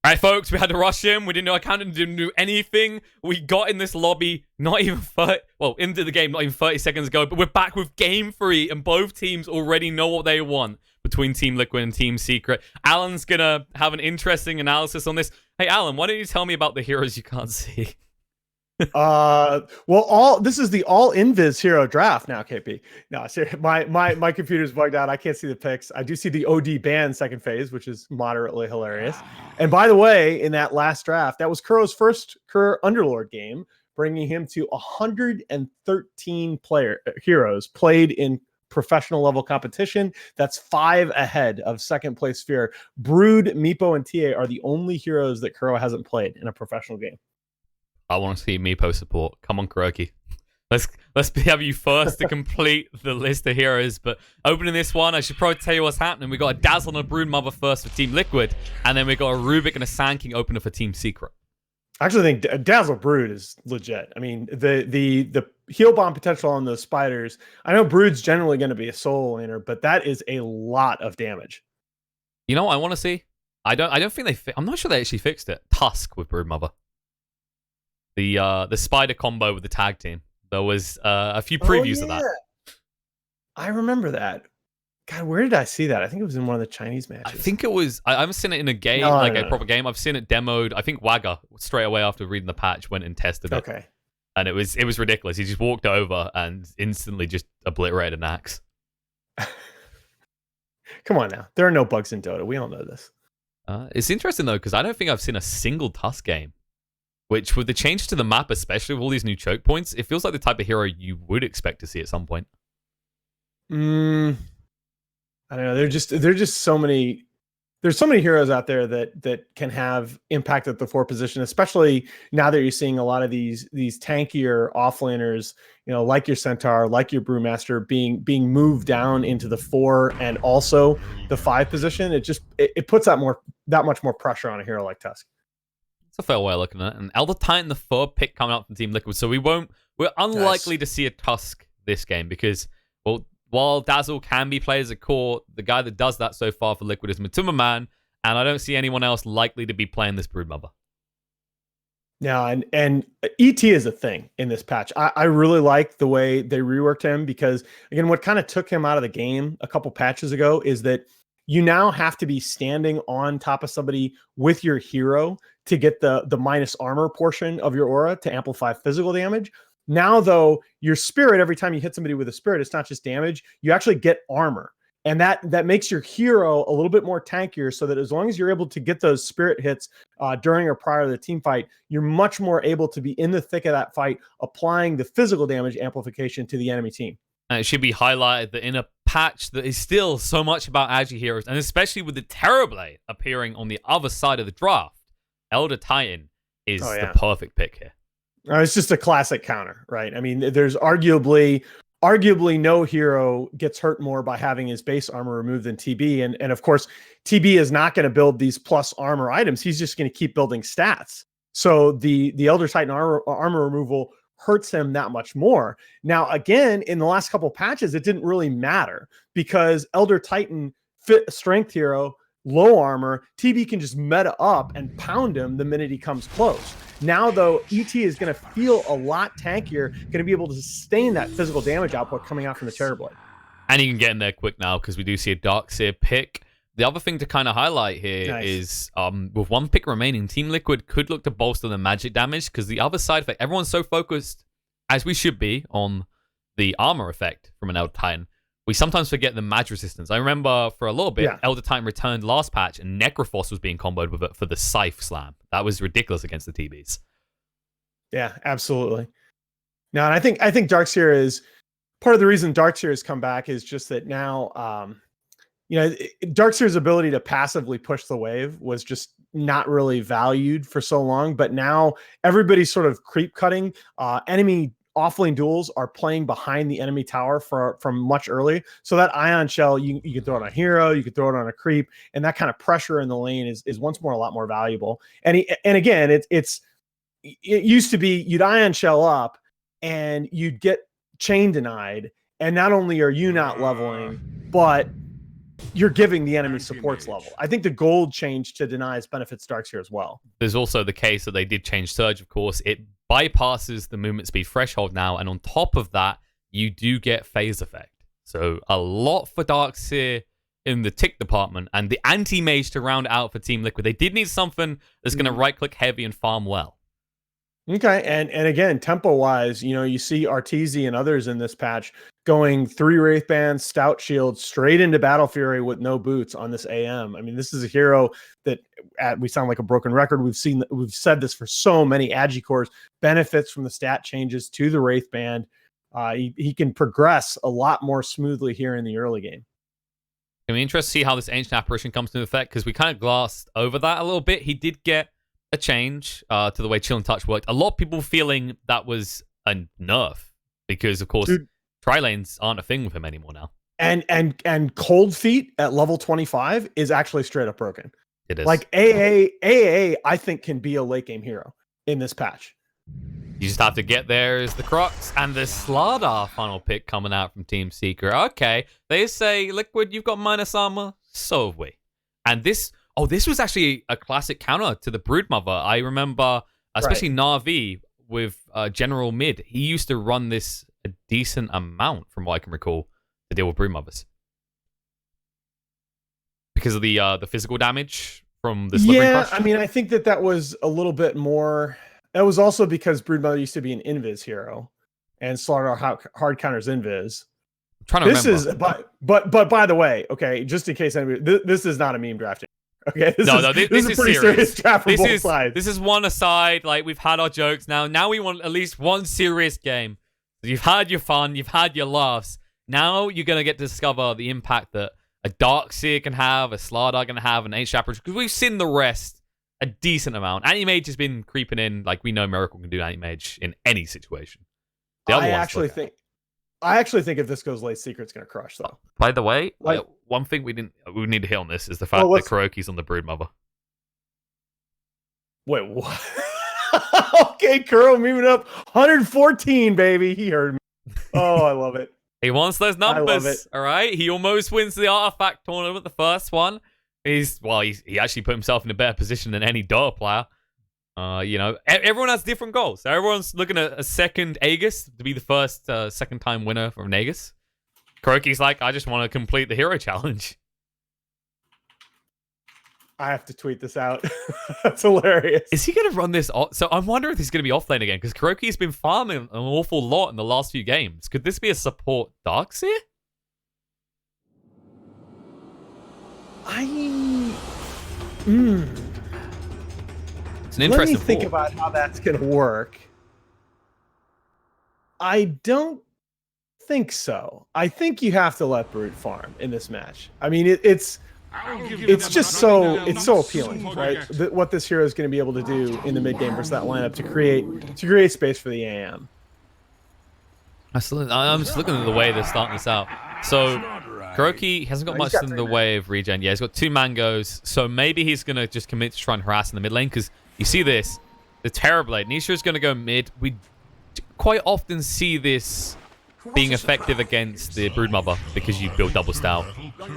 All right, folks, we had to rush in. We didn't know our counter didn't do anything. We got in this lobby not even into the game not even 30 seconds ago, but we're back with game 3, and both teams already know what they want between Team Liquid and Team Secret. Alan's going to have an interesting analysis on this. Hey, Alan, why don't you tell me about the heroes you can't see? This is the all invis hero draft now, KP. No, seriously, my computer's bugged out. I can't see the picks. I do see the OD ban second phase, which is moderately hilarious. And by the way, in that last draft, that was Kuro's first career Underlord game, bringing him to 113 heroes played in professional level competition. That's 5 ahead of second place Sphere. Brood, Meepo, and TA are the only heroes that Kuro hasn't played in a professional game. I want to see Meepo support. Come on, Kuroki. Let's have you first to complete the list of heroes. But opening this one, I should probably tell you what's happening. We got a Dazzle and a Brood Mother first for Team Liquid, and then we got a Rubik and a Sand King opener for Team Secret. I actually think Dazzle Brood is legit. I mean, the heal bomb potential on those spiders. I know Brood's generally going to be a solo laner, but that is a lot of damage. You know what I want to see? I don't think I'm not sure they actually fixed it. Tusk with Brood Mother. The spider combo with the tag team. There was a few previews of that. I remember that. God, where did I see that? I think it was in one of the Chinese matches. I think it was. I haven't seen it in a game, a proper game. I've seen it demoed. I think Wagger, straight away after reading the patch, went and tested it. Okay. And it was ridiculous. He just walked over and instantly just obliterated an axe. Come on now. There are no bugs in Dota. We all know this. It's interesting, though, because I don't think I've seen a single Tusk game. Which, with the change to the map, especially with all these new choke points, it feels like the type of hero you would expect to see at some point. I don't know. They're just so many. There's so many heroes out there that can have impact at the 4 position, especially now that you're seeing a lot of these tankier offlaners, like your Centaur, like your Brewmaster, being moved down into the 4 and also the 5 position. It puts that much more pressure on a hero like Tusk. It's a fair way of looking at it. And Elder Titan, the 3rd pick coming up from Team Liquid. So we're unlikely to see a Tusk this game because, well, while Dazzle can be played as a core, the guy that does that so far for Liquid is Matuma Man, and I don't see anyone else likely to be playing this Brood Mother. Yeah, and ET is a thing in this patch. I really like the way they reworked him because, again, what kind of took him out of the game a couple patches ago is that you now have to be standing on top of somebody with your hero to get the minus armor portion of your aura to amplify physical damage. Now, though, your spirit, every time you hit somebody with a spirit, it's not just damage. You actually get armor. And that makes your hero a little bit more tankier so that as long as you're able to get those spirit hits during or prior to the team fight, you're much more able to be in the thick of that fight, applying the physical damage amplification to the enemy team. And it should be highlighted that in a patch that is still so much about agi heroes, and especially with the Terrorblade appearing on the other side of the draft, Elder Titan is the perfect pick here. It's just a classic counter, right? I mean, there's arguably no hero gets hurt more by having his base armor removed than TB. And of course, TB is not going to build these plus armor items. He's just going to keep building stats. So the Elder Titan armor removal hurts him that much more. Now, again, in the last couple patches, it didn't really matter because Elder Titan fit strength hero, low armor, TB can just meta up and pound him the minute he comes close. Now, though, ET is going to feel a lot tankier, going to be able to sustain that physical damage output coming out from the Terrorblade. And he can get in there quick now because we do see a Darkseer pick. The other thing to kind of highlight here is with 1 pick remaining, Team Liquid could look to bolster the magic damage because the other side effect, everyone's so focused, as we should be, on the armor effect from an Elder Titan. We sometimes forget the mag resistance. I remember for a little bit, Elder Titan returned last patch and Necrophos was being comboed with it for the Scythe Slam. That was ridiculous against the TBs. Yeah, absolutely. Now, and I think Darkseer is part of the reason Darkseer has come back is just that now, Darkseer's ability to passively push the wave was just not really valued for so long, but now everybody's sort of creep cutting. Enemy offlane duels are playing behind the enemy tower from much early. So that ion shell, you can throw it on a hero, you can throw it on a creep, and that kind of pressure in the lane is once more a lot more valuable. And again, it used to be you'd ion shell up and you'd get chain denied, and not only are you not leveling, but you're giving the enemy supports level. I think the gold change to denies benefits Darks here as well. There's also the case that they did change Surge, of course. It bypasses the movement speed threshold now, and on top of that, you do get phase effect. So a lot for Darks here in the tick department, and the anti-mage to round it out for Team Liquid. They did need something that's going to right-click heavy and farm well. Okay, and again, tempo-wise, you see Arteezy and others in this patch going 3 Wraith Bands, Stout Shield, straight into Battle Fury with no boots on this AM. I mean, this is a hero that, we sound like a broken record. We've said this for so many Agi cores, benefits from the stat changes to the Wraith Band. He can progress a lot more smoothly here in the early game. I'm interested to see how this Ancient Apparition comes into effect, because we kind of glossed over that a little bit. He did get a change to the way Chill and Touch worked. A lot of people feeling that was a nerf, because, of course, tri-lanes aren't a thing with him anymore now. And Cold Feet at level 25 is actually straight up broken. It is. Like AA, I think, can be a late game hero in this patch. You just have to get there is the crux. And the Slardar final pick coming out from Team Secret. Okay, they say, Liquid, you've got minus armor. So have we. And this was actually a classic counter to the Broodmother. I remember, especially Na'Vi with General Mid. He used to run this a decent amount, from what I can recall, to deal with Broodmothers. Because of the physical damage from the Slippery Crush? I mean, I think that was a little bit more... That was also because Broodmother used to be an Invis hero, and Slaughter hard counters Invis. I'm trying to remember. But by the way, okay, just in case anybody, this is not a meme drafting. Okay, this is a pretty serious draft for both sides. This is one aside. Like, we've had our jokes now. Now we want at least one serious game. You've had your fun. You've had your laughs. Now you're gonna get to discover the impact that a Darkseer can have, a Slardar can have, an Ancient Apparition, because we've seen the rest a decent amount. Anti-Mage has been creeping in. Like, we know Miracle can do Anti-Mage in any situation. I actually think if this goes late, Secret's going to crush, though. By the way, one thing we need to hit on this is the fact that Kuroki's on the Broodmother. Wait, what? Okay, Kuro moving up 114, baby. He heard me. Oh, I love it. He wants those numbers. All right, he almost wins the Artifact tournament, the first one. He actually put himself in a better position than any Dota player. Everyone has different goals. So everyone's looking at a second Aegis to be the first second-time winner from Aegis. Kuroki's like, I just want to complete the hero challenge. I have to tweet this out. That's hilarious. Is he going to run this off? So I'm wondering if he's going to be offlane again, because Kuroki's been farming an awful lot in the last few games. Could this be a support Darkseer? It's an interesting Let me think about how that's going to work. I don't think so. I think you have to let Brood farm in this match. I mean, it's just so appealing, right? What this hero is going to be able to do in the mid game versus that lineup to create space for the AM. I'm just looking at the way they're starting this out. So Kuroki hasn't got much in the way of regen. Yeah, he's got 2 mangoes, so maybe he's going to just commit to try and harass in the mid lane, because you see this, the Terrorblade. Nisha's going to go mid. We quite often see this being effective against the Broodmother, because you build double stout.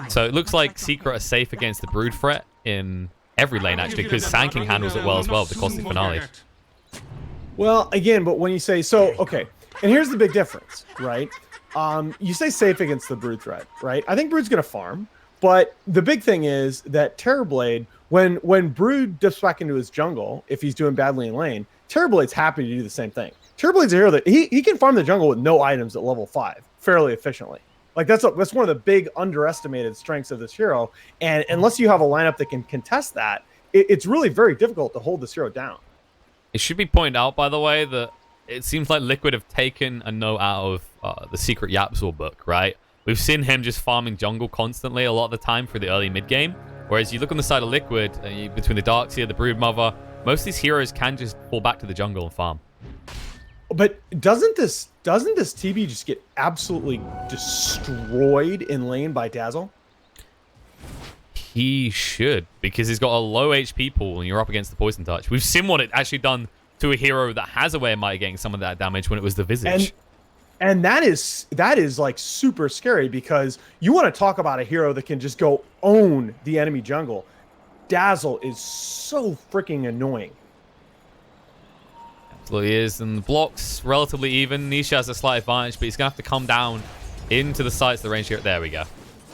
So it looks like Secret are safe against the Brood threat in every lane, actually, because Sand King handles it well as well with the Cosmic Finale. Well, again, but when you say, okay, and here's the big difference, right? You say safe against the Brood threat, right? I think Brood's going to farm, but the big thing is that Terrorblade, when Brood dips back into his jungle, if he's doing badly in lane, Terrorblade's happy to do the same thing. Terrorblade's a hero that he can farm the jungle with no items at level 5 fairly efficiently. Like, that's one of the big underestimated strengths of this hero, and unless you have a lineup that can contest that, it's really very difficult to hold this hero down. It should be pointed out, by the way, that it seems like Liquid have taken a note out of the Secret Yapzor book, right? We've seen him just farming jungle constantly a lot of the time for the early mid game. Whereas you look on the side of Liquid, between the Darkseer, the Broodmother, most of these heroes can just fall back to the jungle and farm. But doesn't this TB just get absolutely destroyed in lane by Dazzle? He should, because he's got a low HP pool and you're up against the Poison Touch. We've seen what it actually done to a hero that has a way of mitigating some of that damage when it was the Visage. And that is like super scary, because you want to talk about a hero that can just go own the enemy jungle. Dazzle is so freaking annoying. Absolutely is. And the blocks relatively even. Nisha has a slight advantage, but he's going to have to come down into the sights of the range here. There we go.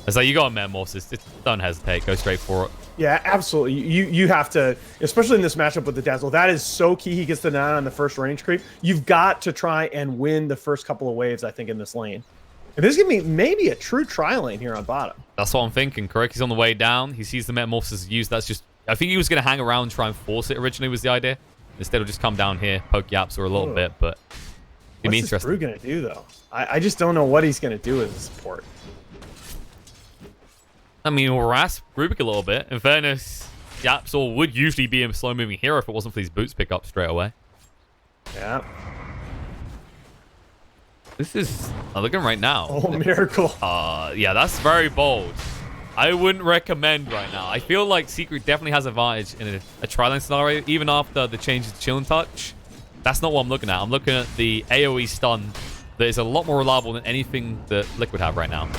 It's like, you got Metamorphosis. Just don't hesitate. Go straight for it. Yeah, absolutely. You have to, especially in this matchup with the Dazzle. That is so key. He gets the 9 on the first range creep. You've got to try and win the first couple of waves, I think, in this lane. And this is going to be maybe a true try lane here on bottom. That's what I'm thinking. Kuroki's on the way down. He sees the Metamorphosis used. That's just... I think he was going to hang around and try and force it originally was the idea. Instead of just come down here, poke Yaps or a little bit, but... What's this Brew going to do, though? I just don't know what he's going to do as a support. I mean, we'll harass Rubik a little bit. In fairness, Yapsor would usually be a slow-moving hero if it wasn't for these boots pick up straight away. Yeah. This is... I'm looking right now. Oh, Miracle. Yeah, that's very bold. I wouldn't recommend right now. I feel like Secret definitely has advantage in a tri-lane scenario, even after the changes to Chill and Touch. That's not what I'm looking at. I'm looking at the AoE stun that is a lot more reliable than anything that Liquid have right now.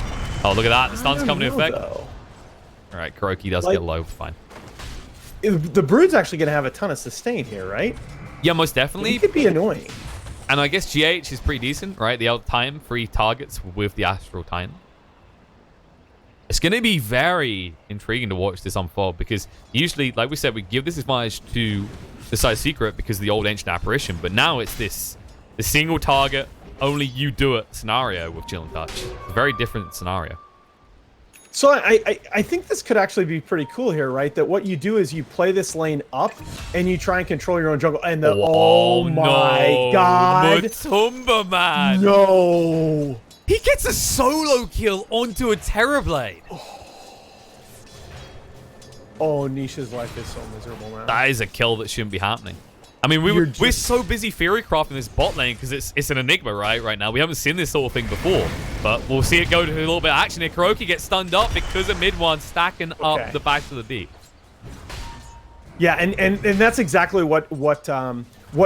Oh, look at that. The stun's coming into effect. All right, Kuroki does get low. Fine. The Brood's actually going to have a ton of sustain here, right? Yeah, most definitely. He could be annoying. And I guess GH is pretty decent, right? The out-time, 3 targets with the Astral Titan. It's going to be very intriguing to watch this unfold, because usually, like we said, we give this advantage to the side Secret because of the old Ancient Apparition, but now it's the single target, only you do it scenario with Chill and Touch. It's a very different scenario. So I think this could actually be pretty cool here, right? That what you do is you play this lane up and you try and control your own jungle. And the oh my god, Matumba man, no, he gets a solo kill onto a Terrorblade. Oh, Nisha's life is so miserable now. That is a kill that shouldn't be happening. I mean, we're so busy theory crafting this bot lane because it's an enigma, right now. We haven't seen this sort of thing before, but we'll see it go to a little bit of action here. Kuroki gets stunned up because of mid one stacking up the back to the deep. Yeah, and that's exactly what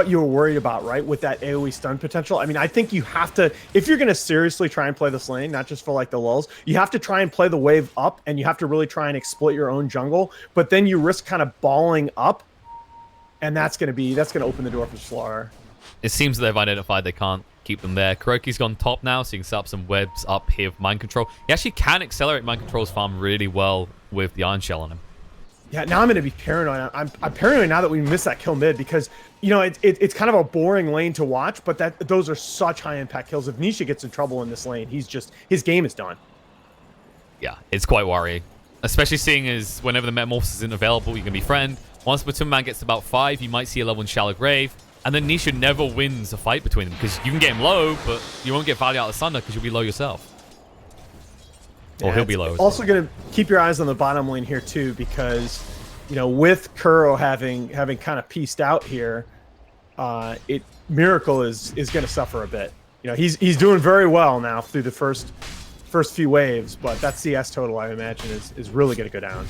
you were worried about, right? With that AoE stun potential. I mean, I think you have to, if you're going to seriously try and play this lane, not just for like the lulls, you have to try and play the wave up, and you have to really try and exploit your own jungle. But then you risk kind of balling up. And that's gonna open the door for slaughter. It seems that they've identified they can't keep them there. Kuroki's gone top now, so you can set up some webs up here with Mind Control. He actually can accelerate Mind Control's farm really well with the Iron Shell on him. Yeah, now I'm gonna be paranoid. I'm paranoid now that we missed that kill mid, because you know it's kind of a boring lane to watch, but those are such high impact kills. If Nisha gets in trouble in this lane, his game is done. Yeah, it's quite worrying, especially seeing as whenever the Metamorphosis isn't available, you can befriend. Once Matumba Man gets to about 5, you might see a level in Shallow Grave, and then Nisha never wins a fight between them, because you can get him low, but you won't get value out of the Sunder because you'll be low yourself. Yeah, or he'll be low. Also going to keep your eyes on the bottom lane here too, because you know, with Kuro having kind of pieced out here, Miracle is going to suffer a bit. You know, he's doing very well now through the first few waves, but that CS total, I imagine, is really going to go down.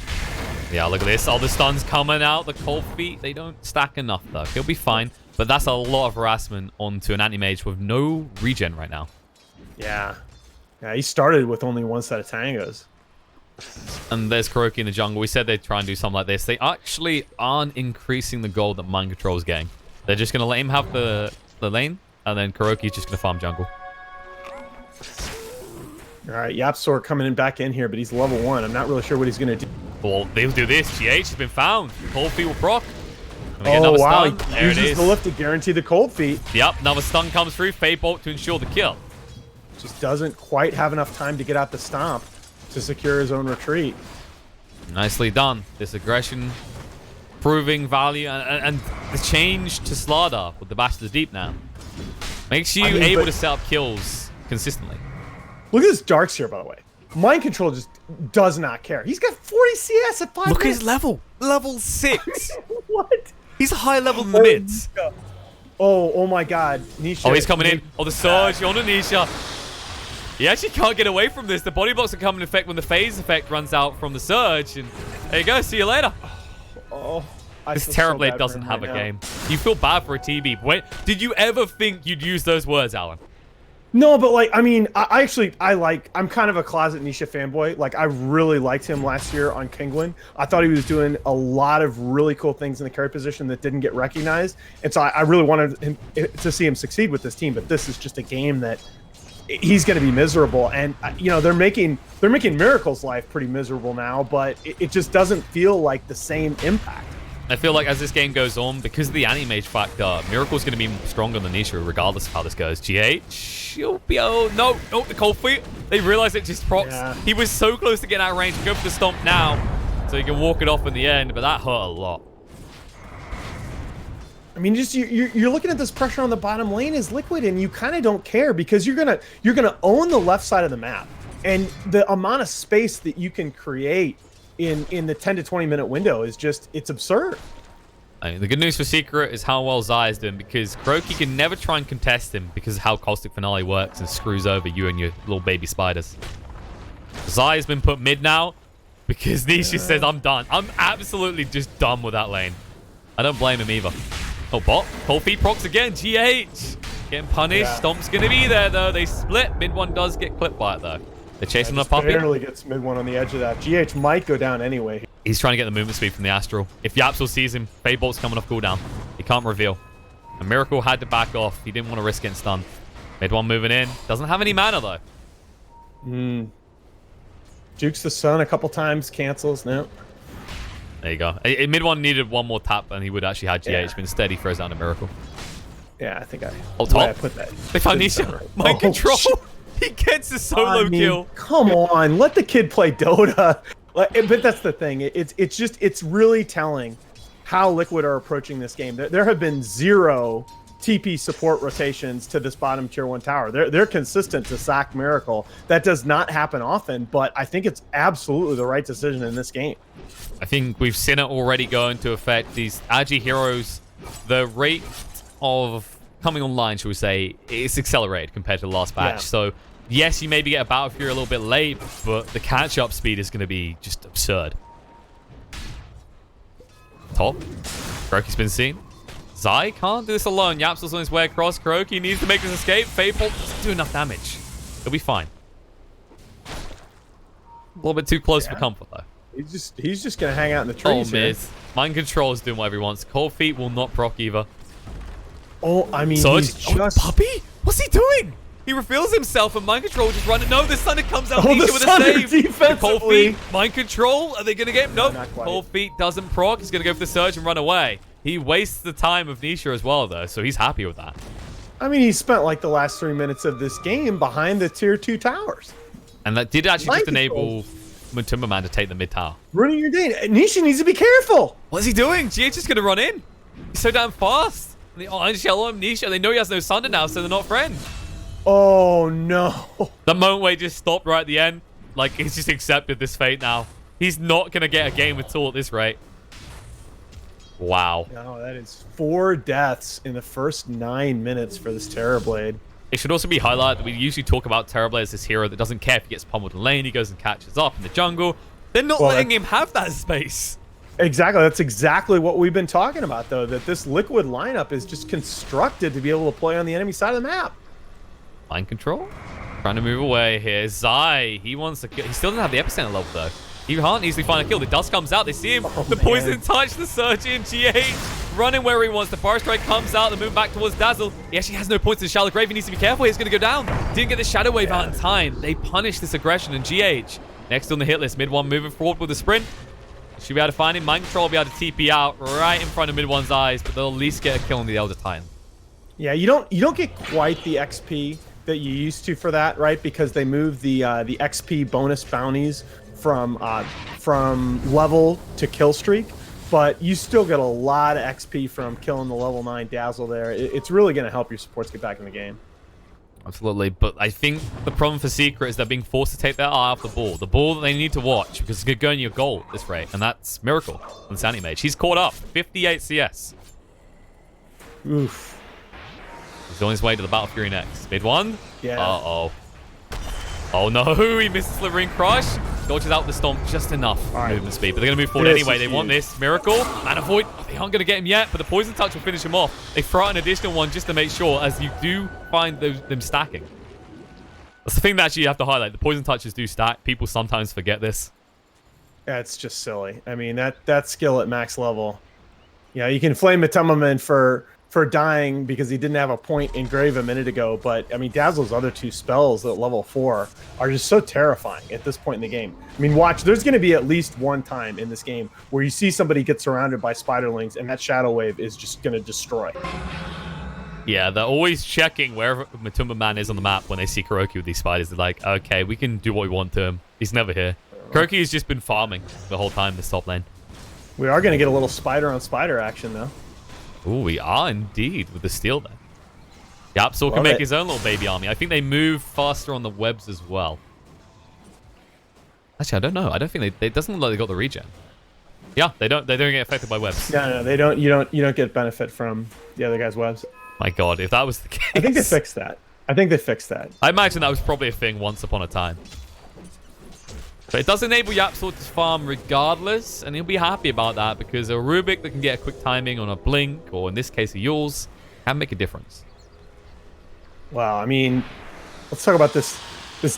Yeah, look at this. All the stuns coming out. The cold feet, they don't stack enough, though. He'll be fine, but that's a lot of harassment onto an anti-mage with no regen right now. Yeah. Yeah, he started with only 1 set of tangos. And there's Kuroki in the jungle. We said they'd try and do something like this. They actually aren't increasing the gold that Mind Control is getting. They're just going to let him have the lane, and then Kuroki's just going to farm jungle. All right, Yapsor coming in back in here, but he's level 1. I'm not really sure what he's going to do. Well, they'll do this. GH has been found. Cold feet will proc. Oh, wow. Stun. There it is. The lift to guarantee the cold feet. Yep, another stun comes through. Fade Bolt to ensure the kill. Just doesn't quite have enough time to get out the stomp to secure his own retreat. Nicely done. This aggression proving value, and the change to Slardar with the Bash to the Deep now makes you able to set up kills consistently. Look at this Darks here, by the way. Mind Control just does not care. He's got 40 CS at 5 Look at minutes. his level. Level 6. What? He's high level in the mids. Oh my god. Nisha. Oh, he's coming in. Oh, the Surge on Anisha. He actually can't get away from this. The body blocks are coming in effect when the phase effect runs out from the Surge. And there you go. See you later. Oh, this Terrorblade doesn't have a game. You feel bad for a TB. Wait, did you ever think you'd use those words, Alan? No, but like, I mean, I'm kind of a closet Nisha fanboy. Like, I really liked him last year on Kingwin. I thought he was doing a lot of really cool things in the carry position that didn't get recognized. And so I really wanted him to see him succeed with this team. But this is just a game that he's going to be miserable. And, you know, they're making Miracle's life pretty miserable now, but it just doesn't feel like the same impact. I feel like as this game goes on, because of the anti-mage factor, Miracle's going to be stronger than Nisha regardless of how this goes. GH, no, the cold feet. They realize it just procs. Yeah. He was so close to getting out of range. Go for the stomp now, so he can walk it off in the end, but that hurt a lot. I mean, just you're looking at this pressure on the bottom lane as Liquid, and you kind of don't care because you're gonna own the left side of the map, and the amount of space that you can create in the 10 to 20 minute window is just, it's absurd. I mean, the good news for Secret is how well Zai is doing, because Kuroki can never try and contest him because of how Caustic Finale works and screws over you and your little baby spiders. Zai has been put mid now because Nisha says, I'm done. I'm absolutely just done with that lane. I don't blame him either. Oh, bot. Cold feet procs again. GH. Getting punished. Yeah. Stomp's going to be there, though. They split. Mid one does get clipped by it, though. They're chasing the puppy. Barely gets mid one on the edge of that. GH might go down anyway. He's trying to get the movement speed from the Astral. If Yapsel sees him, Fade Bolt's coming off cooldown. He can't reveal. And Miracle had to back off. He didn't want to risk getting stunned. Mid one moving in. Doesn't have any mana, though. Jukes the sun a couple times. Cancels. No. There you go. Mid one needed one more tap, and he would actually have GH. Yeah. But instead, he throws down a Miracle. Yeah, I think top. I put that. They found Nisha. Mind control. He gets a solo kill. Come on, let the kid play Dota. But that's the thing. It's really telling how Liquid are approaching this game. There have been 0 TP support rotations to this bottom tier 1 tower. They're consistent to sack Miracle. That does not happen often, but I think it's absolutely the right decision in this game. I think we've seen it already go into effect. These Agi heroes, the rate of coming online, shall we say, it's accelerated compared to the last batch. Yeah. So yes, you maybe get a battle if you're a little bit late, but the catch-up speed is going to be just absurd. Top. Kuroki's been seen. Zai can't do this alone. Yapsel's on his way across. Kuroki needs to make this escape. Fable doesn't do enough damage. He'll be fine. A little bit too close for comfort, though. He's just going to hang out in the trees here. Mind Control is doing whatever he wants. Cold Feet will not proc either. Oh, I mean, he's just... Puppy? What's he doing? He reveals himself and Mind Control just running. No, the Sunder comes out with a save. Cold Feet, Mind Control. Are they going to get him? Nope. Cold Feet doesn't proc. He's going to go for the Surge and run away. He wastes the time of Nisha as well, though, so he's happy with that. I mean, he spent like the last 3 minutes of this game behind the tier 2 towers. And that did actually just enable Mutumba Man to take the mid tower. Ruining your day. Nisha needs to be careful. What's he doing? GH is going to run in. He's so damn fast. The Iron Shell on Nisha. They know he has no Sunder now, so they're not friends. Oh, no. The moment where he just stopped right at the end. Like, he's just accepted this fate now. He's not going to get a game at all at this rate. Wow. No, that is 4 deaths in the first 9 minutes for this Terrorblade. It should also be highlighted that we usually talk about Terrorblade as this hero that doesn't care if he gets pummeled in lane. He goes and catches up in the jungle. They're not letting him have that space. Exactly. That's exactly what we've been talking about, though, that this Liquid lineup is just constructed to be able to play on the enemy side of the map. Mind Control. Trying to move away here. Zai, he wants to kill. He still doesn't have the epicenter level, though. He can't easily find a kill. The dust comes out. They see him. The poison touch. The surge in. GH running where he wants. The Forest Strike comes out. The move back towards Dazzle. He actually has no points in the Shallow Grave. He needs to be careful. He's going to go down. Didn't get the Shadow Wave out in time. They punish this aggression. And GH next on the hit list. Mid one moving forward with a sprint. Should be able to find him. Mind Control will be able to TP out right in front of mid one's eyes, but they'll at least get a kill on the Elder Titan. Yeah, you don't get quite the XP that you used to for that, right? Because they moved the XP bonus bounties from level to kill streak, but you still get a lot of XP from killing the level 9 Dazzle there. It's really going to help your supports get back in the game. Absolutely, but I think the problem for Secret is they're being forced to take their eye off the ball that they need to watch, because it's going to go in your goal at this rate, and that's Miracle on Sandy Mage. He's caught up, 58 CS. Oof. He's on his way to the Battle Fury next. Mid one? Yeah. Uh-oh. Oh no, he misses Slivering Crush. Dodges out the Stomp just enough movement speed, but they're going to move forward anyway. They want this. Miracle. Mana Void. Oh, they aren't going to get him yet, but the Poison Touch will finish him off. They throw out an additional one just to make sure, as you do find them stacking. That's the thing that actually you have to highlight. The poison touches do stack. People sometimes forget this. Yeah, it's just silly. I mean, that skill at max level. Yeah, you can flame Matumbaman for dying because he didn't have a point in Grave a minute ago, but I mean, Dazzle's other 2 spells at level 4 are just so terrifying at this point in the game. I mean, watch, there's going to be at least one time in this game where you see somebody get surrounded by spiderlings and that Shadow Wave is just going to destroy. Yeah, they're always checking wherever Matumbaman is on the map when they see Kuroki with these spiders. They're like, okay, we can do what we want to him. He's never here. Kuroki has just been farming the whole time this top lane. We are going to get a little spider on spider action, though. Ooh, we are indeed with the steal there. Yapsor can make his own little baby army. I think they move faster on the webs as well. Actually, I don't know. I don't think they doesn't look like they got the regen. Yeah, they don't get affected by webs. No, they don't. You don't get benefit from the other guy's webs. My God, if that was the case. I think they fixed that. I imagine that was probably a thing once upon a time. But it does enable Yapsor to farm regardless, and he'll be happy about that because a Rubik that can get a quick timing on a Blink, or in this case a Yules, can make a difference. Well, I mean, let's talk about this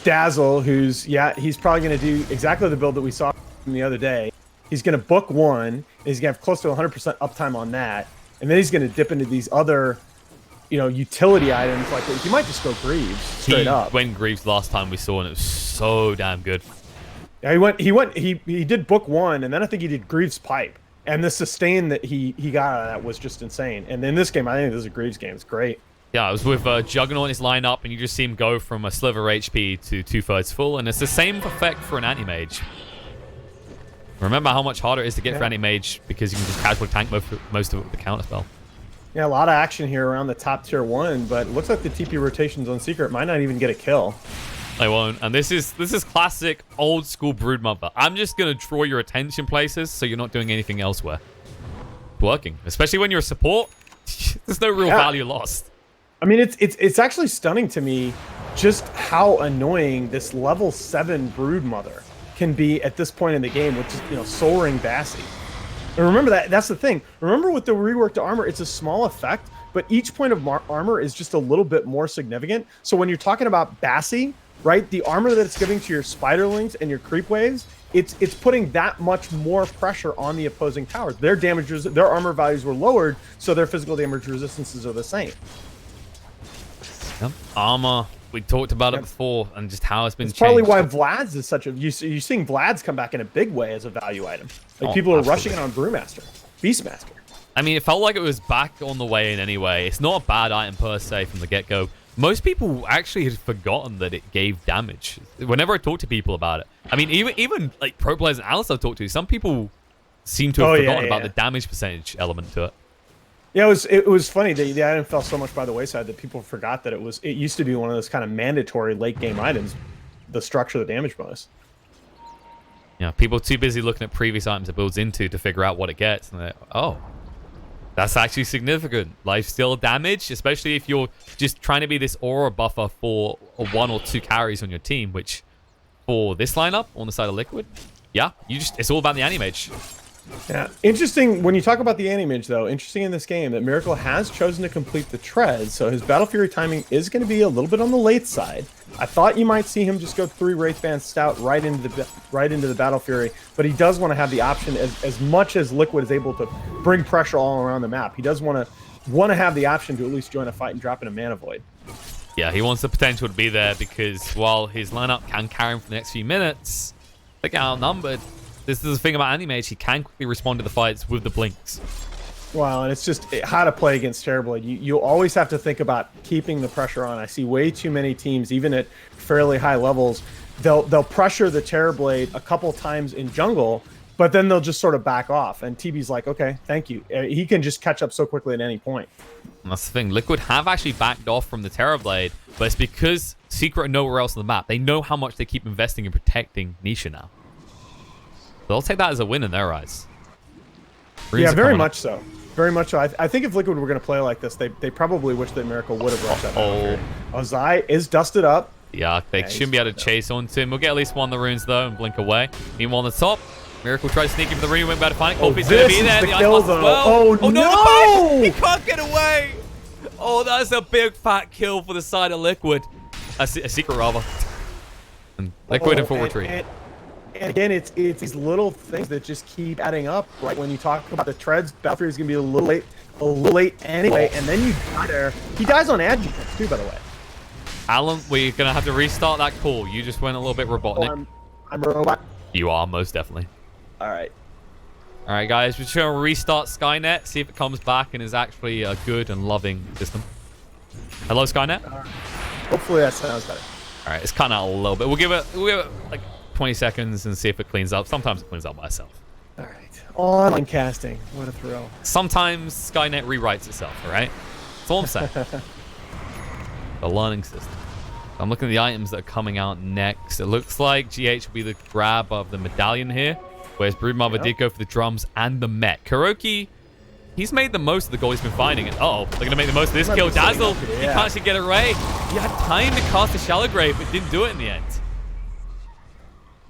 Dazzle, who's, he's probably going to do exactly the build that we saw from the other day. He's going to book 1, and he's going to have close to 100% uptime on that, and then he's going to dip into these other, utility items like he might just go Greaves straight up. He went Greaves last time we saw, and it was so damn good. Yeah, he did book 1, and then I think he did Greaves Pipe. And the sustain that he got out of that was just insane. And in this game, I think this is a Greaves game. It's great. Yeah, it was with Juggernaut in his lineup, and you just see him go from a sliver HP to 2/3 full, and it's the same effect for an Anti-Mage. Remember how much harder it is to get for Anti-Mage because you can just casually tank most of it with the counterspell. Yeah, a lot of action here around the top tier 1, but it looks like the TP rotations on Secret might not even get a kill. They won't, and this is classic old school Broodmother. I'm just gonna draw your attention places so you're not doing anything elsewhere. It's working, especially when you're a support. There's no real value lost. I mean, it's actually stunning to me just how annoying this level 7 Broodmother can be at this point in the game with just Soul Ring Bassi. And remember that's the thing. Remember with the reworked armor, it's a small effect, but each point of armor is just a little bit more significant. So when you're talking about Bassi, right, the armor that it's giving to your spiderlings and your creep waves, it's putting that much more pressure on the opposing towers. Their armor values were lowered, so their physical damage resistances are the same. Yep. Armor, we talked about it before, and just how it's been changed. Probably why Vlad's is such a... You're seeing Vlad's come back in a big way as a value item. Like, people are rushing it on Brewmaster, Beastmaster. I mean, it felt like it was back on the way in anyway. It's not a bad item per se from the get-go. Most people actually had forgotten that it gave damage. Whenever I talk to people about it, I mean, even like pro players and analysts I've talked to, some people seem to have forgotten about the damage percentage element to it. Yeah, it was funny. The item fell so much by the wayside that people forgot that it used to be one of those kind of mandatory late game items, the structure of the damage bonus. Yeah, people are too busy looking at previous items it builds into to figure out what it gets, and they're like, oh, that's actually significant. Lifesteal damage, especially if you're just trying to be this aura buffer for 1 or 2 carries on your team, which for this lineup on the side of Liquid, it's all about the Anti-Mage. Yeah, interesting when you talk about the Anti-Mage, though. Interesting in this game that Miracle has chosen to complete the tread, so his Battle Fury timing is going to be a little bit on the late side. I thought you might see him just go 3 Wraithband Stout right into the Battle Fury, but he does want to have the option as much as Liquid is able to bring pressure all around the map. He does want to have the option to at least join a fight and drop in a Mana Void. Yeah, he wants the potential to be there because while his lineup can carry him for the next few minutes, they get outnumbered. This is the thing about Anti-Mage, he can quickly respond to the fights with the blinks. Wow, and it's just how to play against Terrorblade. You always have to think about keeping the pressure on. I see way too many teams, even at fairly high levels, they'll pressure the Terrorblade a couple times in jungle, but then they'll just sort of back off. And TB's like, okay, thank you. He can just catch up so quickly at any point. And that's the thing. Liquid have actually backed off from the Terrorblade, but it's because Secret are nowhere else on the map. They know how much they keep investing in protecting Nisha now. They'll take that as a win in their eyes. Yeah, very much so. Very much so. I think if Liquid were going to play like this, they probably wish that Miracle would have rushed that. Zai is dusted up. Yeah, they shouldn't be able to chase onto him. We'll get at least one of the runes, though, and blink away. Meanwhile, on the top, Miracle tries to sneak in for the rune. We're about to find it. Kofi's going to be there. The kill, though. Well. Oh, no! He can't get away. Oh, that's a big fat kill for the side of Liquid. A secret, rather. And Liquid in full retreat. And again, it's these little things that just keep adding up. Right when you talk about the treads, Battlefield is going to be a little late anyway, and then you die there. He dies on adjutants too, by the way. Alan, we're going to have to restart that call. You just went a little bit robotic. Oh, I'm a robot. You are, most definitely. All right. All right, guys, we're just going to restart Skynet, see if it comes back and is actually a good and loving system. Hello, Skynet? Hopefully that sounds better. All right, it's kind of a little bit. We'll give it like 20 seconds and see if it cleans up. Sometimes it cleans up by itself. All right. Online casting. What a thrill. Sometimes Skynet rewrites itself, all right? That's all I'm saying. The learning system. I'm looking at the items that are coming out next. It looks like GH will be the grab of the medallion here, whereas Broodmother did go for the drums and the mech. Kuroki, he's made the most of the goal he's been finding. And they're going to make the most of this kill. Dazzle, he can't actually get away. He had time to cast a Shallow Grave, but didn't do it in the end.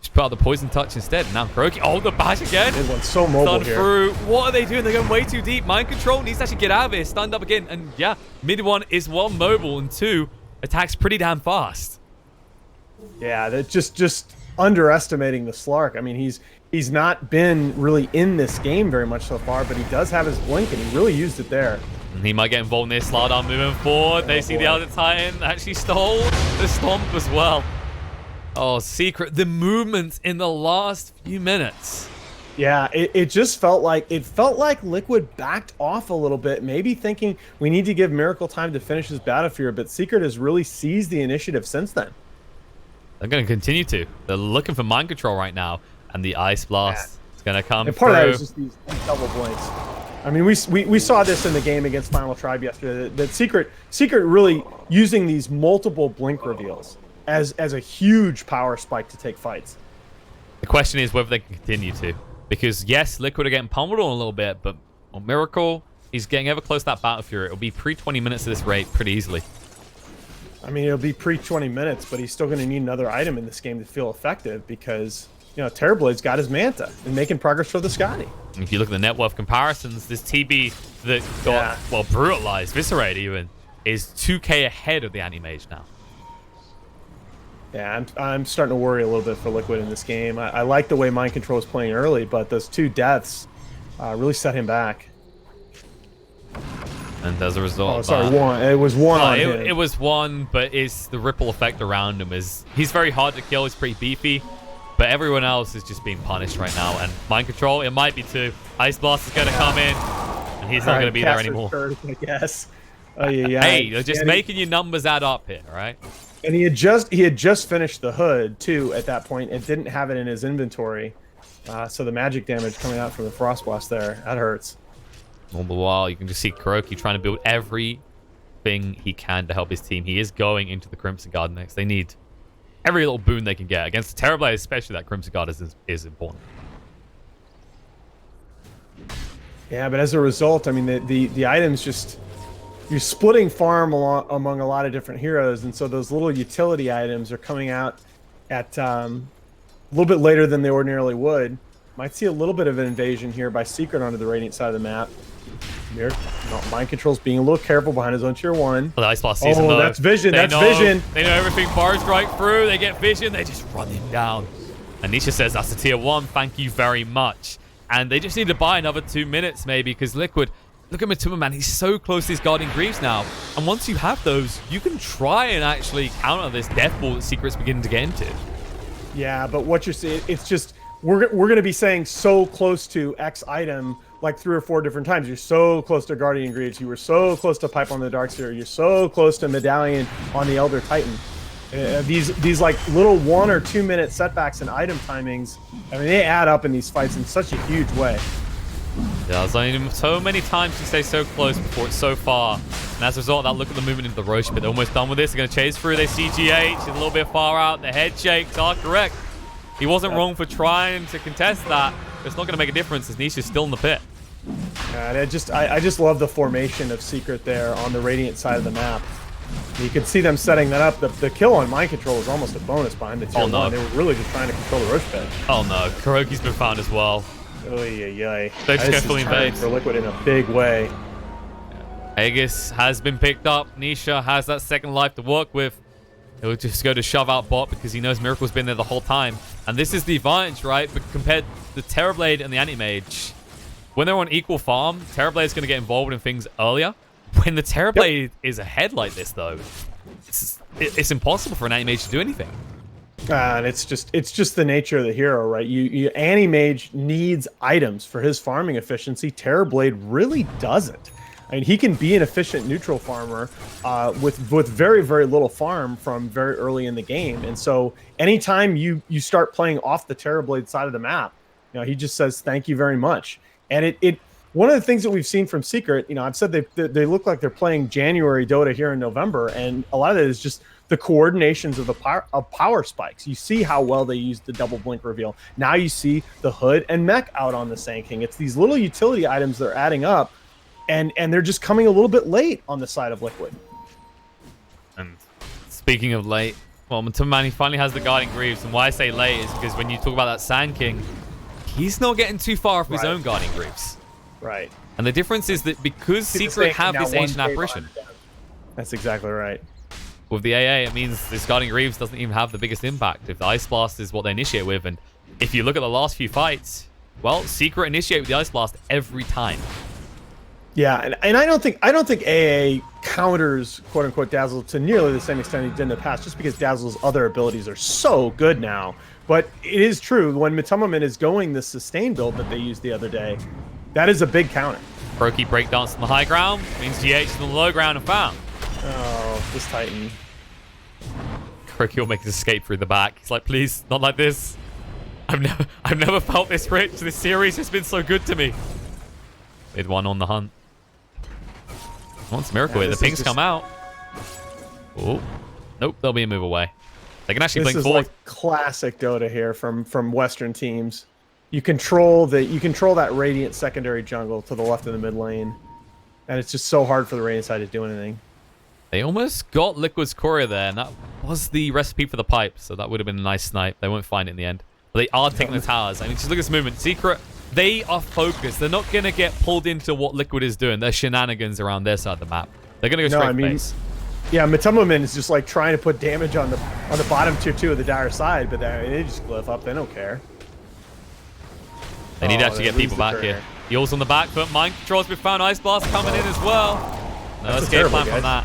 Just put out the Poison Touch instead. Now Kuroki, the bash again. This one's so mobile here. Through. What are they doing? They're going way too deep. Mind Control needs to actually get out of here. Stunned up again. And yeah, mid one is one mobile and two attacks pretty damn fast. Yeah, that's just underestimating the Slark. I mean, he's not been really in this game very much so far, but he does have his blink, and he really used it there. And he might get involved in this. Slardar moving forward. They see the other Titan actually stole the Stomp as well. Oh, Secret, the movement in the last few minutes. Yeah, it just felt like Liquid backed off a little bit, maybe thinking we need to give Miracle time to finish his Battlefield, but Secret has really seized the initiative since then. They're going to continue to. They're looking for mind control right now, and the Ice Blast is going to come and part through. of that is just these double blinks. I mean, we saw this in the game against Final Tribe yesterday. That Secret really using these multiple blink reveals as a huge power spike to take fights. The question is whether they can continue to. Because, yes, Liquid are getting pummeled on a little bit, but on Miracle, he's getting ever close to that Battle Fury. It'll be pre-20 minutes at this rate pretty easily. I mean, it'll be pre-20 minutes, but he's still going to need another item in this game to feel effective because, Terrorblade's got his Manta and making progress for the Scotty. If you look at the net worth comparisons, this TB that got, brutalized, Viscerate even, is 2k ahead of the Anti-Mage now. Yeah, I'm starting to worry a little bit for Liquid in this game. I like the way Mind Control is playing early, but those two deaths really set him back. And as a result, oh, sorry, one. It was one on him. It was one, but it's the ripple effect around him. He's very hard to kill. He's pretty beefy, but everyone else is just being punished right now. And Mind Control, it might be two. Ice Blast is going to come in, and he's not going to be there anymore. I guess. Oh yeah. Hey, they're just making your numbers add up here, all right? And he had just finished the hood too at that point and didn't have it in his inventory. So the magic damage coming out from the Frost Blast there, that hurts. All the while, you can just see Kuroki trying to build everything he can to help his team. He is going into the Crimson Guard next. They need every little boon they can get. Against the Terrorblade, especially, that Crimson Guard is important. Yeah, but as a result, I mean, the items just... You're splitting farm among a lot of different heroes, and so those little utility items are coming out at a little bit later than they ordinarily would. Might see a little bit of an invasion here by Secret onto the Radiant side of the map. Here, Mind Control's being a little careful behind his own tier 1. Well, the Ice Blast season, though. That's vision. That's vision. They know everything. Bars right through. They get vision. They just run him down. And Nisha says, that's a tier 1. Thank you very much. And they just need to buy another 2 minutes, maybe, because Liquid... Look at Matuma, man. He's so close to his Guardian Greaves now. And once you have those, you can try and actually counter this death ball that Secret's beginning to get into. Yeah, but what you're saying, it's just, we're going to be saying so close to X item like 3 or 4 different times. You're so close to Guardian Greaves. You were so close to Pipe on the Darkseer. You're so close to Medallion on the Elder Titan. These like little 1 or 2 minute setbacks and item timings, I mean, they add up in these fights in such a huge way. Yeah, there's only so many times you stay so close before it's so far. And as a result, that look at the movement into the Roche pit. They're almost done with this. They're going to chase through. They see GH. He's a little bit far out. The head shakes are correct. He wasn't wrong for trying to contest that. It's not going to make a difference as Nisha's still in the pit. And I just love the formation of Secret there on the Radiant side of the map. You can see them setting that up. The kill on Mind Control is almost a bonus behind the tier 1. They were really just trying to control the Roche pit. Oh no, Kuroki's been found as well. They just carefully invade for Liquid in a big way. Aegis has been picked up. Nisha has that second life to work with. He'll just go to shove out bot because he knows Miracle's been there the whole time. And this is the advantage, right? But compared to the Terrorblade and the Anti-Mage, when they're on equal farm, Terrorblade's going to get involved in things earlier. When the Terrorblade is ahead like this, though, it's impossible for an Anti-Mage to do anything. And it's just the nature of the hero, right? Anti-Mage needs items for his farming efficiency. Terrorblade really doesn't. I mean, he can be an efficient neutral farmer with very, very little farm from very early in the game. And so anytime you start playing off the Terrorblade side of the map, he just says, thank you very much. And one of the things that we've seen from Secret, I've said they look like they're playing January Dota here in November. And a lot of it is just the coordinations of the power spikes. You see how well they use the double blink reveal. Now you see the hood and mech out on the Sand King. It's these little utility items that are adding up. And they're just coming a little bit late on the side of Liquid. And speaking of late, well, Matumman, he finally has the Guarding Greaves. And why I say late is because when you talk about that Sand King, he's not getting too far off his own Guarding Greaves. Right. And the difference is that because Secret have this Ancient Apparition. That's exactly right. With the AA, it means this Guarding Greaves doesn't even have the biggest impact. If the Ice Blast is what they initiate with, and if you look at the last few fights, well, Secret initiate with the Ice Blast every time. Yeah, and I don't think AA counters quote unquote Dazzle to nearly the same extent he did in the past, just because Dazzle's other abilities are so good now. But it is true, when Matumman is going the sustain build that they used the other day, that is a big counter. Brokey breakdance on the high ground means GH is on the low ground and found. Oh, this Titan. Brokey will make his escape through the back. He's like, please, not like this. I've never felt this rich. This series has been so good to me. With one on the hunt. Once Miracle here, the pings come out. Oh, nope, there'll be a move away. They can actually blink forward. This is like classic Dota here from Western teams. You control that Radiant secondary jungle to the left of the mid lane, and it's just so hard for the Radiant side to do anything. They almost got Liquid's Courier there, and that was the recipe for the pipe, so that would have been a nice snipe. They won't find it in the end. But they are taking the towers. I mean, just look at this movement. Secret, they are focused. They're not going to get pulled into what Liquid is doing. Their shenanigans around their side of the map. They're going to go straight base. Yeah, Matumman is just like trying to put damage on the bottom tier 2 of the Dire side, but they just glyph up. They don't care. They need to actually get people back here. Heals on the back foot. Mind Control's been found. Ice Blast coming in as well. No escape plan from that.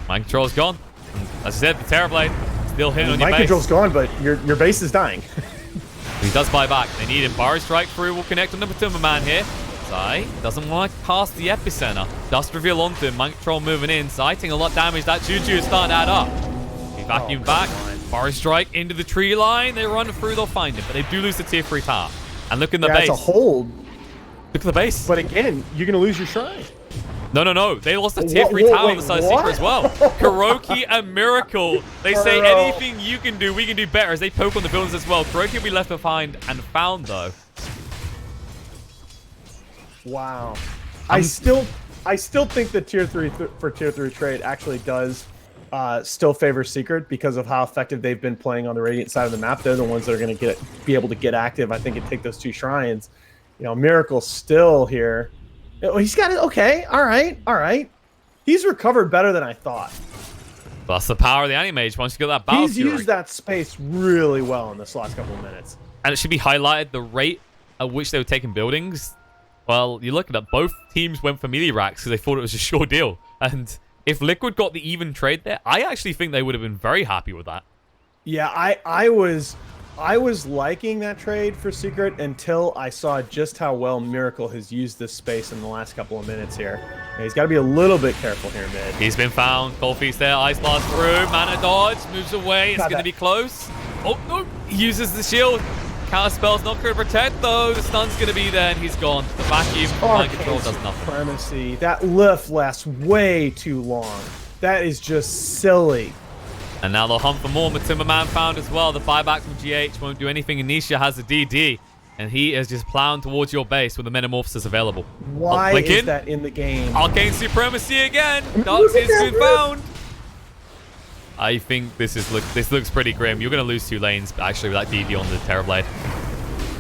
Mind Control's gone. As I said, the Terrorblade still hitting on your base. Mind Control's gone, but your base is dying. He does buy back. They need him. Barrow Strike through will connect on the Matumman here. Sai doesn't want to pass the epicenter. Dust reveal onto him. Mind Control moving in. Sai taking a lot of damage. That Juju is starting to add up. He vacuum back. Barrow Strike into the tree line. They run through. They'll find him. But they do lose the tier 3 tower. And look in the base. It's a hold. Look at the base. But again, you're going to lose your shrine. No. They lost the tier 3 tower on the side of Secret as well. KillerPigeon and Miracle. They say anything you can do, we can do better as they poke on the buildings as well. KillerPigeon will be left behind and found though. Wow. I still think the tier 3 for tier 3 trade actually does still favor Secret because of how effective they've been playing on the Radiant side of the map. They're the ones that are going to be able to get active, I think, and take those 2 shrines. Miracle's still here. He's got it. Okay. All right. He's recovered better than I thought. That's the power of the Anti-Mage once you get that battle. He's used that space really well in this last couple of minutes. And it should be highlighted the rate at which they were taking buildings. Well, you look at that. Both teams went for melee racks because they thought it was a sure deal. And if Liquid got the even trade there, I actually think they would have been very happy with that. Yeah, I was liking that trade for Secret until I saw just how well Miracle has used this space in the last couple of minutes here. And he's got to be a little bit careful here, mid. He's been found. Cold Feast there. Ice Blast through. Mana dodge. Moves away. It's going to be close. Oh, no. He uses the shield. Counter spell's not going to protect, though. The stun's going to be there, and he's gone. The vacuum Mind Control does nothing. Supremacy. That lift lasts way too long. That is just silly. And now they'll hunt for more. Matumman found as well. The buyback from GH won't do anything. Anisha has the DD. And he is just plowing towards your base with the Metamorphosis available. Why is that in the game? Arcane Supremacy again. Darkseid's been found. I think this looks pretty grim. You're going to lose 2 lanes, actually, with that DD on the Terrorblade.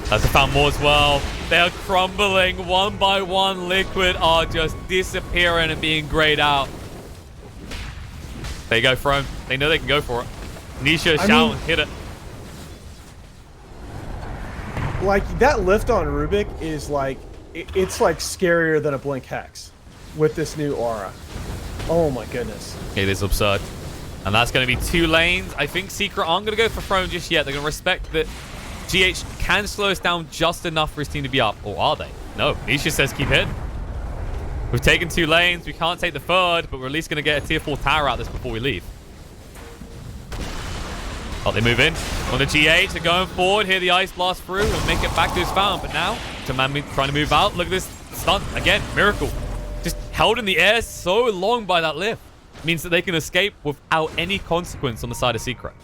That's found more as well. They're crumbling one by one. Liquid are just disappearing and being grayed out. They go for him. They know they can go for it. Nisha, shout, hit it. Like, that lift on Rubik is like, it's like scarier than a Blink Hex with this new aura. Oh my goodness. It is absurd. And that's going to be 2 lanes. I think Secret aren't going to go for Throne just yet. They're going to respect that GH can slow us down just enough for his team to be up. Or are they? No. Nisha says keep hitting. We've taken 2 lanes. We can't take the 3rd, but we're at least going to get a tier 4 tower out of this before we leave. Oh, they move in. On the GH, they're going forward. Here the Ice Blast through and make it back to his fountain. But now, Taman trying to move out. Look at this stunt. Again, Miracle. Just held in the air so long by that lift. Means that they can escape without any consequence on the side of Secret.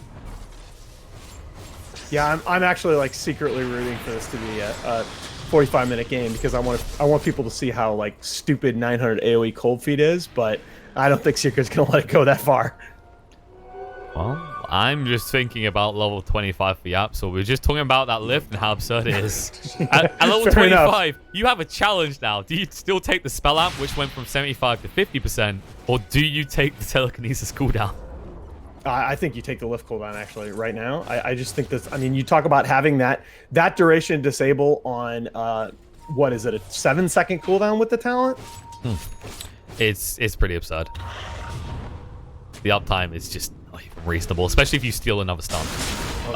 Yeah, I'm actually like secretly rooting for this to be a 45-minute game because I want people to see how like stupid 900 AoE cold feet is, but I don't think Secret's gonna let it go that far. Well, I'm just thinking about level 25 for Yap, so we're just talking about that lift and how absurd it is. At level 25, you have a challenge now. Do you still take the spell amp, which went from 75 to 50%, or do you take the telekinesis cooldown? I think you take the lift cooldown actually right now. I just think that's, I mean, you talk about having that duration disable on, what is it, a 7-second cooldown with the talent? It's pretty absurd. The uptime is just not even reasonable, especially if you steal another stun.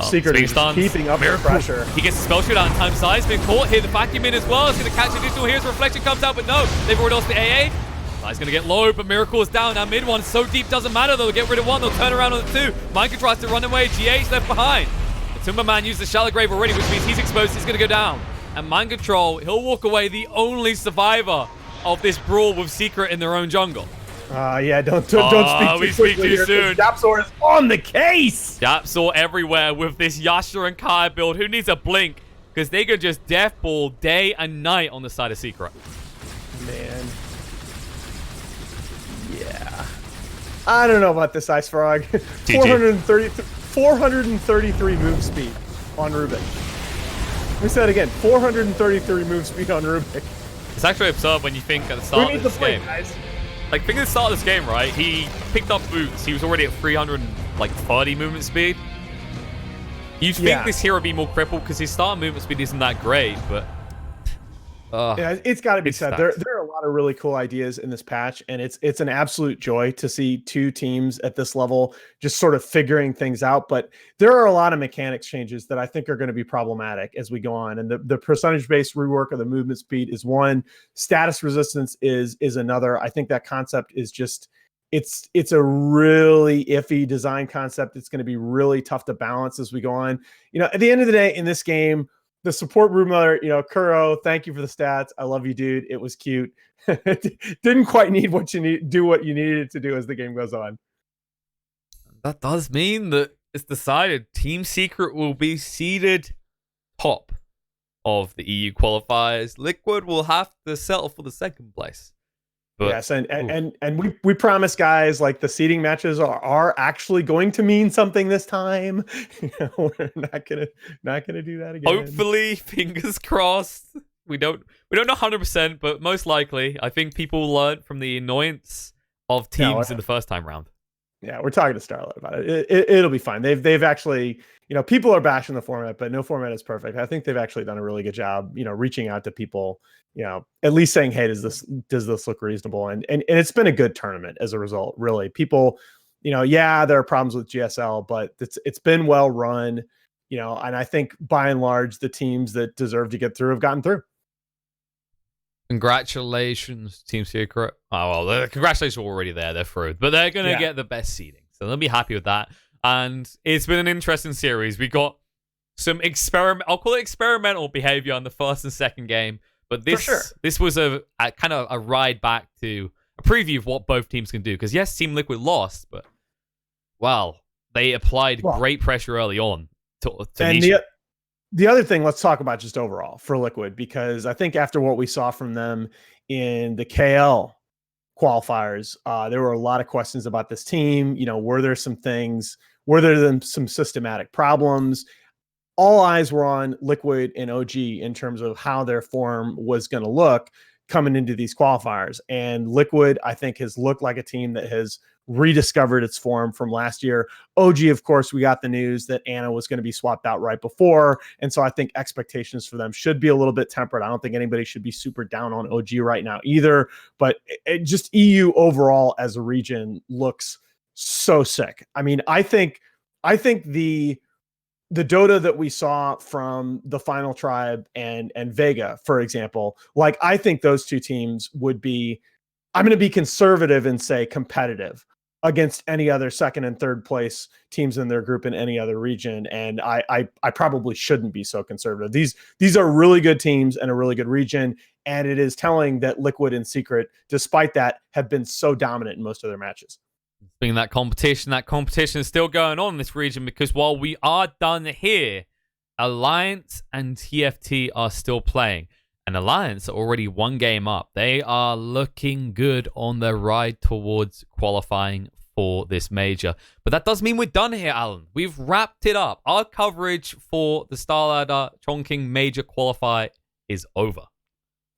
Secret is keeping up the pressure. He gets the spell shoot out in time size, been caught here. The vacuum in as well. He's going to catch additional here's Reflection comes out, but no, they've already lost the AA. He's going to get low, but Miracle is down. Now mid one so deep, doesn't matter. They'll get rid of one. They'll turn around on the 2. Minecraft tries to run away. GH left behind. The Timberman used the Shallow Grave already, which means he's exposed. He's going to go down. And Mind Control, he'll walk away the only survivor of this brawl with Secret in their own jungle. Yeah, don't speak too soon. Dapsor is on the case. Dapsor everywhere with this Yasha and Kai build. Who needs a blink? Because they could just death ball day and night on the side of Secret. Man. Yeah. I don't know about this Ice Frog. 433 move speed on Rubik. We said again, 433 move speed on Rubik. It's actually absurd when you think at the start of this game. Guys. Like, think at the start of this game, right? He picked up boots. He was already at 330 movement speed. You'd think this hero would be more crippled because his start movement speed isn't that great, but... yeah, it's got to be said. There are a lot of really cool ideas in this patch, and it's an absolute joy to see 2 teams at this level just sort of figuring things out. But there are a lot of mechanics changes that I think are going to be problematic as we go on. And the percentage-based rework of the movement speed is one. Status resistance is another. I think that concept is just it's a really iffy design concept. It's going to be really tough to balance as we go on. You know, at the end of the day, in this game, the support room mother, you know, Kuro, thank you for the stats. I love you, dude. It was cute. Didn't quite need what you needed to do as the game goes on. That does mean that it's decided Team Secret will be seeded top of the EU qualifiers. Liquid will have to settle for the 2nd place. But, yes, and we promise, guys, like the seeding matches are actually going to mean something this time. You know, we're not gonna do that again. Hopefully, fingers crossed. We don't know 100%, but most likely, I think people learned from the annoyance of teams in the first time round. Yeah, we're talking to Starlight about it. It'll be fine. They've actually, you know, people are bashing the format, but no format is perfect. I think they've actually done a really good job, you know, reaching out to people, you know, at least saying, hey, does this look reasonable? And it's been a good tournament as a result, really. People, you know, yeah, there are problems with GSL, but it's been well run, you know, and I think by and large, the teams that deserve to get through have gotten through. Congratulations, Team Secret. Oh, well, congratulations are already there. They're through. But they're going to get the best seeding. So they'll be happy with that. And it's been an interesting series. We got some I'll call it experimental behavior on the first and second game. But this was a kind of a ride back to a preview of what both teams can do. Because yes, Team Liquid lost, but well, they applied great pressure early on to Nisha. The other thing, let's talk about just overall for Liquid, because I think after what we saw from them in the KL qualifiers, there were a lot of questions about this team. You know, were there some systematic problems? All eyes were on Liquid and OG in terms of how their form was going to look coming into these qualifiers. And Liquid, I think, has looked like a team that has rediscovered its form from last year. OG, of course, we got the news that Anna was going to be swapped out right before. And so I think expectations for them should be a little bit tempered. I don't think anybody should be super down on OG right now either. But just EU overall as a region looks so sick. I mean, I think the Dota that we saw from the Final Tribe and Vega, for example, like I think those two teams would be, I'm going to be conservative and say competitive against any other second and third place teams in their group in any other region. And I probably shouldn't be so conservative. These are really good teams and a really good region. And it is telling that Liquid and Secret, despite that, have been so dominant in most of their matches. Being that competition is still going on in this region, because while we are done here, Alliance and TFT are still playing. And Alliance are already one game up. They are looking good on their ride towards qualifying for this major. But that does mean we're done here, Alan. We've wrapped it up. Our coverage for the StarLadder Chongqing major qualifier is over.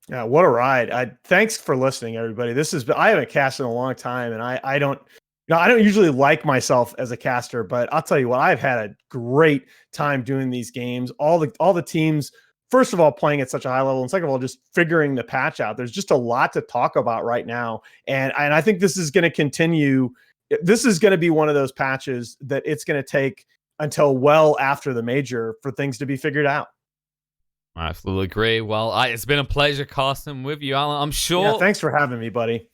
Yeah, what a ride. Thanks for listening, everybody. I haven't cast in a long time, and I don't usually like myself as a caster, but I'll tell you what, I've had a great time doing these games. All the teams, first of all, playing at such a high level, and second of all, just figuring the patch out. There's just a lot to talk about right now. And I think this is going to continue. This is going to be one of those patches that it's going to take until well after the major for things to be figured out. I absolutely agree. Well, it's been a pleasure casting with you, Alan. I'm sure. Yeah, thanks for having me, buddy.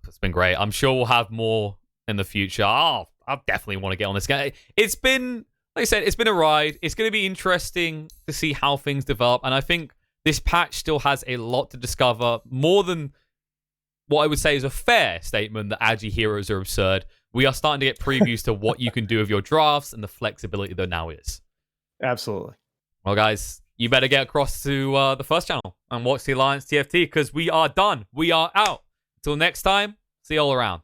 It's been great. I'm sure we'll have more in the future. I definitely want to get on this game. It's been, like I said, it's been a ride. It's going to be interesting to see how things develop. And I think this patch still has a lot to discover, more than what I would say is a fair statement that Agi heroes are absurd. We are starting to get previews to what you can do with your drafts and the flexibility there now is. Absolutely. Well, guys, you better get across to the first channel and watch the Alliance TFT, because we are done. We are out. Until next time, see you all around.